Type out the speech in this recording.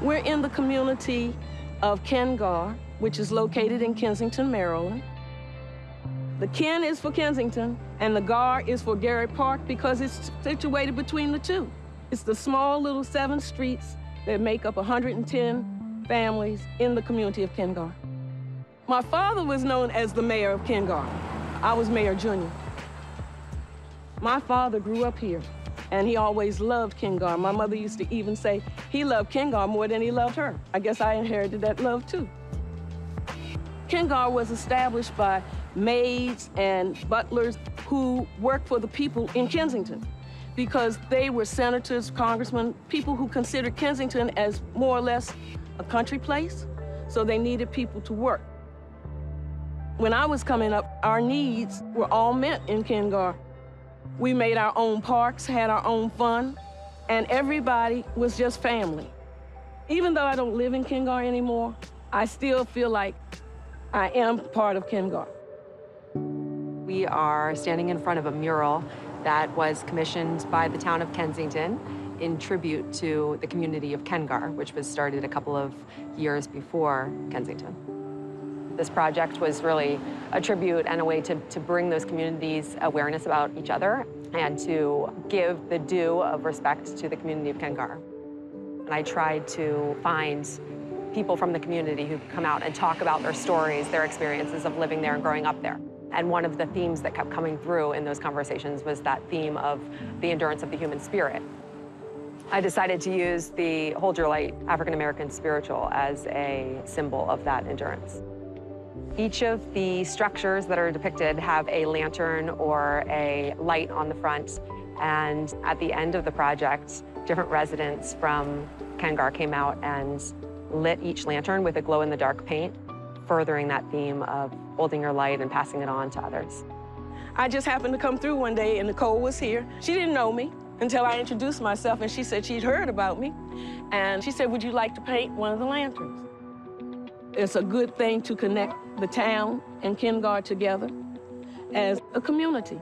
We're in the community of Ken-Gar, which is located in Kensington, Maryland. The Ken is for Kensington, and the Gar is for Garrett Park because it's situated between the two. It's the small little 7 streets that make up 110 families in the community of Ken-Gar. My father was known as the mayor of Ken-Gar. I was Mayor Junior. My father grew up here, and he always loved Ken-Gar. My mother used to even say he loved Ken-Gar more than he loved her. I guess I inherited that love, too. Ken-Gar was established by maids and butlers who worked for the people in Kensington because they were senators, congressmen, people who considered Kensington as more or less a country place, so they needed people to work. When I was coming up, our needs were all met in Ken-Gar. We made our own parks, had our own fun, and everybody was just family. Even though I don't live in Ken-Gar anymore, I still feel like I am part of Ken-Gar. We are standing in front of a mural that was commissioned by the town of Kensington in tribute to the community of Ken-Gar, which was started a couple of years before Kensington. This project was really a tribute and a way to bring those communities awareness about each other and to give the due of respect to the community of Ken-Gar. And I tried to find people from the community who come out and talk about their stories, their experiences of living there and growing up there. And one of the themes that kept coming through in those conversations was that theme of the endurance of the human spirit. I decided to use the Hold Your Light African American Spiritual as a symbol of that endurance. Each of the structures that are depicted have a lantern or a light on the front, and at the end of the project, different residents from Ken-Gar came out and lit each lantern with a glow-in-the-dark paint, furthering that theme of holding your light and passing it on to others. I just happened to come through one day, and Nicole was here. She didn't know me until I introduced myself, and she said she'd heard about me. And she said, would you like to paint one of the lanterns? It's a good thing to connect the town and Ken-Gar together as a community.